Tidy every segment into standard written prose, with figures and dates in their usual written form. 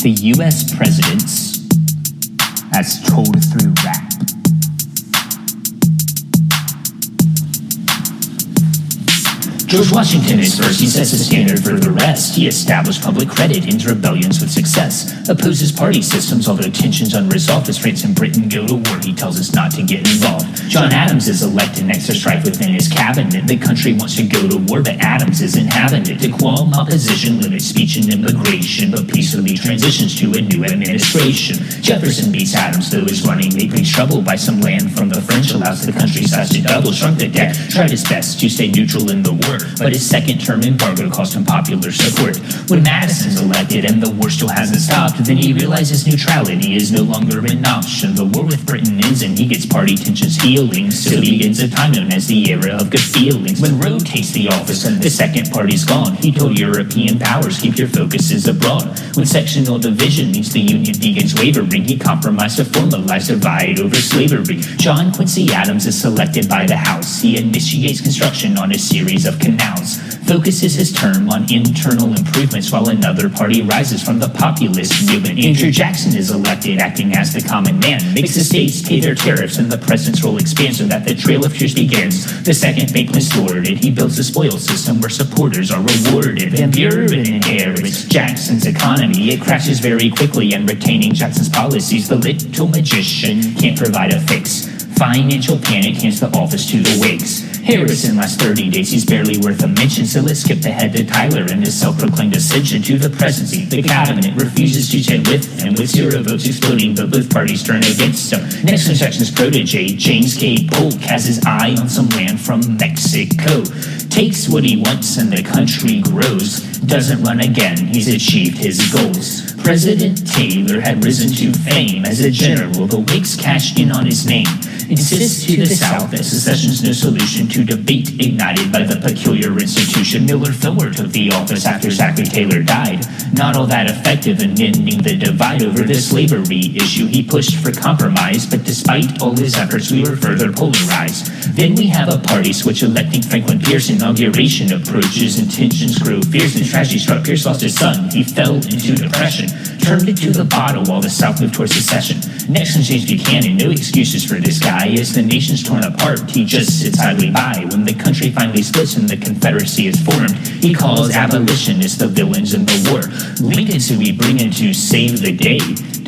The U.S. presidents as told through rap. George Washington is first, he sets the standard for the rest. He established public credit, ends rebellions with success, opposes party systems, although tensions unresolved. As France and Britain go to war, he tells us not to get involved. John Adams is elected next to strife within his cabinet. The country wants to go to war, but Adams isn't having it. To quell opposition, limits speech and immigration, but peacefully transitions to a new administration. Jefferson beats Adams, though his running mate brings trouble. By some land from the French, allows the country size to double. Shrunk the debt, tried his best to stay neutral in the war, but his second term embargo cost him popular support. When Madison's elected and the war still hasn't stopped, then he realizes neutrality is no longer an option. The war with Britain ends and he gets party tensions healing. So begins a time known as the era of good feelings. Monroe takes the office and the second party's gone. He told European powers, keep your focuses abroad. When sectional division means the Union begins wavering, he compromised to formalize divide over slavery. John Quincy Adams is selected by the House. He initiates construction on a series of canals, focuses his term on internal improvements while another party rises from the populist movement. Andrew Jackson is elected, acting as the common man, makes the states pay their tariffs and the president's role expands so that the trail of tears begins. The second Franklin's thwarted, he builds a spoils system where supporters are rewarded. Van Buren inherits Jackson's economy. It crashes very quickly, and retaining Jackson's policies, the little magician can't provide a fix. Financial panic hands the office to the Whigs. Harrison lasts 30 days, he's barely worth a mention, so let's skip ahead to Tyler and his self-proclaimed ascension to the presidency. The cabinet refuses to stand with him, with 0 votes exploding, but both parties turn against him. Next in Jackson's protege, James K. Polk, has his eye on some land from Mexico. Takes what he wants and the country grows. Doesn't run again, he's achieved his goals. President Taylor had risen to fame as a general. The Whigs cashed in on his name. Insists to the South that secession's no solution to debate ignited by the peculiar institution. Millard Fillmore took the office after Zachary Taylor died. Not all that effective in ending the divide over the slavery issue. He pushed for compromise, but despite all his efforts, we were further polarized. Then we have a party switch, electing Franklin Pierce. Inauguration approaches and tensions grow fierce, and tragedy struck. Pierce lost his son. He fell into depression, turned it to the bottle while the South moved towards secession. Next in James Buchanan, no excuses for this guy. As the nation's torn apart, he just sits idly by. When the country finally splits and the Confederacy is formed, he calls abolitionists the villains in the war. Lincoln's who we bring in to save the day,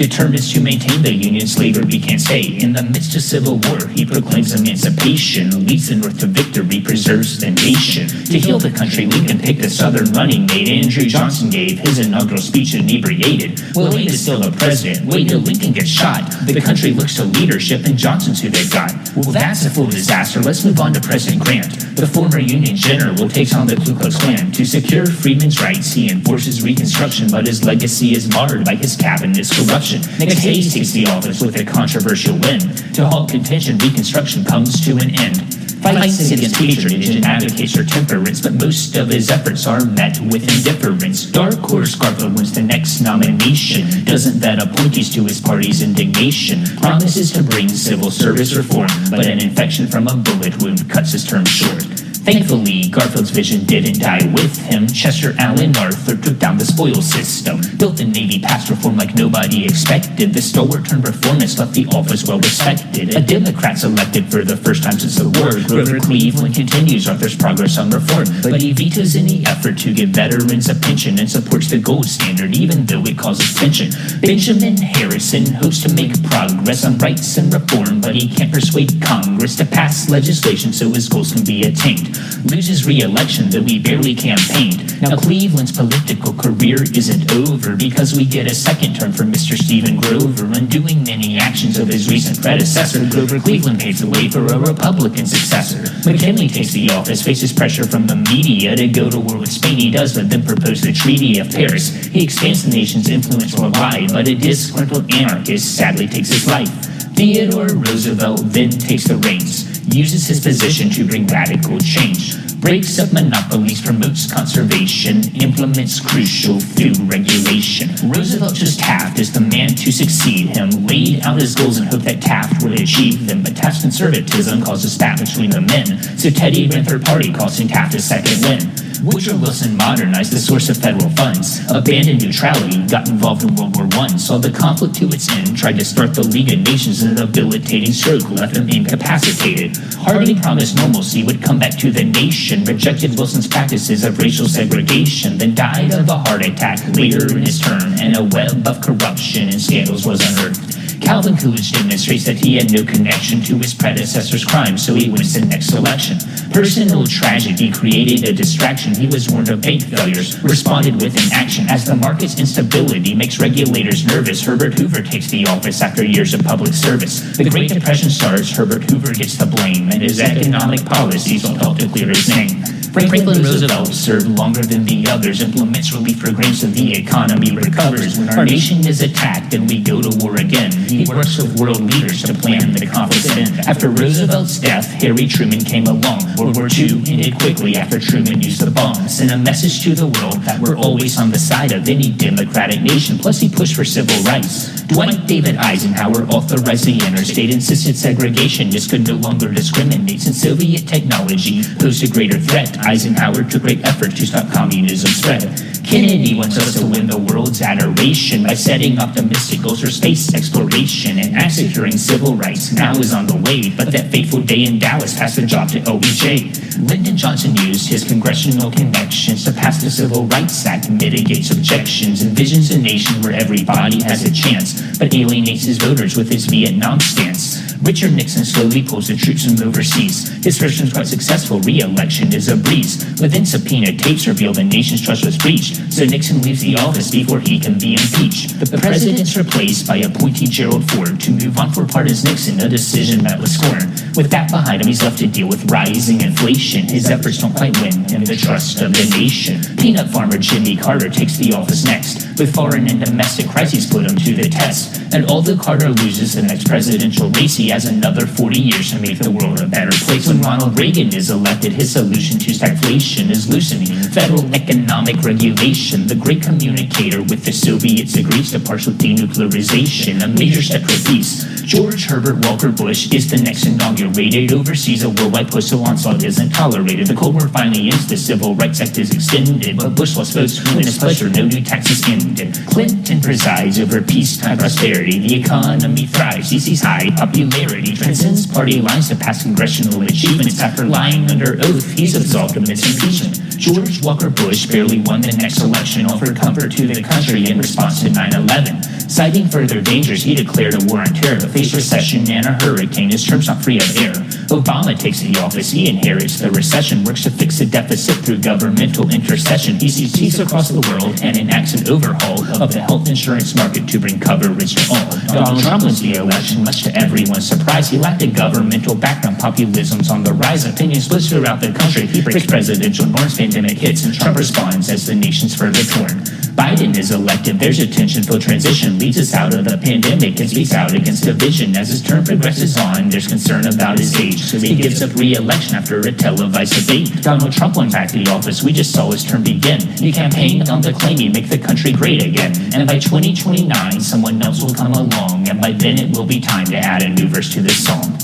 determines to maintain the Union, slavery can't stay. In the midst of civil war, he proclaims emancipation, leads the North to victory, preserves the nation. To heal the country, Lincoln picked a Southern running mate. Andrew Johnson gave his inaugural speech inebriated. Well, Wayne is still a president. Wait till Lincoln gets shot. The country looks to leadership, and Johnson's who they've got. Well, that's a full disaster. Let's move on to President Grant. The former Union general takes on the Ku Klux Klan. To secure freemen's rights, he enforces Reconstruction, but his legacy is marred by his cabinet's corruption. Next, Hayes takes the office with a controversial win. To halt contention, Reconstruction comes to an end. Fights against patronage and advocates for temperance, but most of his efforts are met with indifference. Dark horse Garfield wins the next nomination, doesn't vet appointees to his party's indignation, promises to bring civil service reform, but an infection from a bullet wound cuts his term short. Thankfully, Garfield's vision didn't die with him. Chester Alan Arthur took down the spoils system, built the Navy, passed reform like nobody expected. The stalwart turned performance left the office well respected. A Democrat's elected for the first time since the war. Grover Cleveland continues Arthur's progress on reform, but he vetoes any effort to give veterans a pension and supports the gold standard, even though it causes tension. Benjamin Harrison hopes to make progress on rights and reform, but he can't persuade Congress to pass legislation so his goals can be attained. Loses re-election, though he barely campaigned. Now Cleveland's political career isn't over, because we get a second term for Mr. Stephen Grover, undoing many actions of his recent predecessor. Grover Cleveland paves the way for a Republican successor. McKinley takes the office, faces pressure from the media to go to war with Spain. He does, but then propose the Treaty of Paris. He expands the nation's influence worldwide, but a disgruntled anarchist sadly takes his life. Theodore Roosevelt then takes the reins, uses his position to bring radical change, breaks up monopolies, promotes conservation, implements crucial food regulation. Roosevelt chose Taft as the man to succeed him, laid out his goals and hoped that Taft would achieve them, but Taft's conservatism caused a spat between the men, so Teddy ran third party, costing Taft a second win. Woodrow Wilson modernized the source of federal funds, abandoned neutrality, got involved in World War I, saw the conflict to its end, tried to start the League of Nations, in a debilitating stroke left him incapacitated. Harding promised normalcy would come back to the nation, rejected Wilson's practices of racial segregation, then died of a heart attack later in his term, and a web of corruption and scandals was unearthed. Calvin Coolidge demonstrates that he had no connection to his predecessor's crimes, so he wins the next election. Personal tragedy created a distraction. He was warned of bank failures, responded with inaction. As the market's instability makes regulators nervous, Herbert Hoover takes the office after years of public service. The Great Depression starts, Herbert Hoover gets the blame, and his economic policies don't help to clear his name. Franklin Roosevelt served longer than the others, implements relief programs so the economy recovers. When our nation is attacked and we go to war again, he works with world leaders to plan the conflict's end. After Roosevelt's death, Harry Truman came along. World War II ended quickly after Truman used the bomb. Sent a message to the world that we're always on the side of any democratic nation. Plus he pushed for civil rights. Dwight David Eisenhower authorized the interstate, insisted segregationists could no longer discriminate. Since Soviet technology posed a greater threat, Eisenhower took great effort to stop communism's spread. Kennedy wants us to win the world's adoration by setting optimistic goals for space exploration and securing civil rights. Now is on the way, but that fateful day in Dallas passed the job to OBJ. Lyndon Johnson used his congressional connections to pass the Civil Rights Act, mitigates objections, envisions a nation where everybody has a chance, but alienates his voters with his Vietnam stance. Richard Nixon slowly pulls the troops from overseas. His first term's quite successful, re-election is a breeze. Within subpoena tapes reveal the nation's trust was breached, so Nixon leaves the office before he can be impeached. The president's replaced by appointee Gerald Ford. To move on for part is Nixon, a decision met with scorn. With that behind him, he's left to deal with rising inflation. His efforts don't quite win him the trust of the nation. Peanut farmer Jimmy Carter takes the office next. With foreign and domestic crises put him to the test. And although Carter loses the next presidential race, he has another 40 years to make the world a better place. When Ronald Reagan is elected, his solution to stagflation is loosening federal economic regulation. The great communicator with the Soviets agrees to partial denuclearization, a major step for peace. George Herbert Walker Bush is the next inaugurated, oversees a worldwide postal onslaught isn't tolerated. The Cold War finally ends, the Civil Rights Act is extended, but Bush lost votes when his pleasure, no new taxes ended. Clinton presides over peacetime prosperity, the economy thrives, he sees high popularity, transcends party lines to pass congressional achievements. After lying under oath, he's absolved amidst impeachment. George Walker Bush barely won the next election, offered comfort to the country in response to 9/11. Citing further dangers, he declared a war on terror, faced recession and a hurricane. His term's not free of error. Obama takes the office, he inherits the recession, works to fix the deficit through governmental intercession. He sees peace across the world and enacts an overhaul of the health insurance market to bring coverage to all. Donald Trump wins the election, much to everyone's surprise. He lacked a governmental background, populism's on the rise, opinion splits throughout the country. He breaks presidential norms, pandemic hits, and Trump responds as the nation's further torn. Biden is elected, there's a tension-filled transition, leads us out of the pandemic and speaks out against division. As his term progresses on, there's concern about his age, so he gives up re-election after a televised debate. Donald Trump won back the office, we just saw his term begin. He campaigned on the claim he'd make the country great again. And by 2029, someone else will come along, and by then it will be time to add a new verse to this song.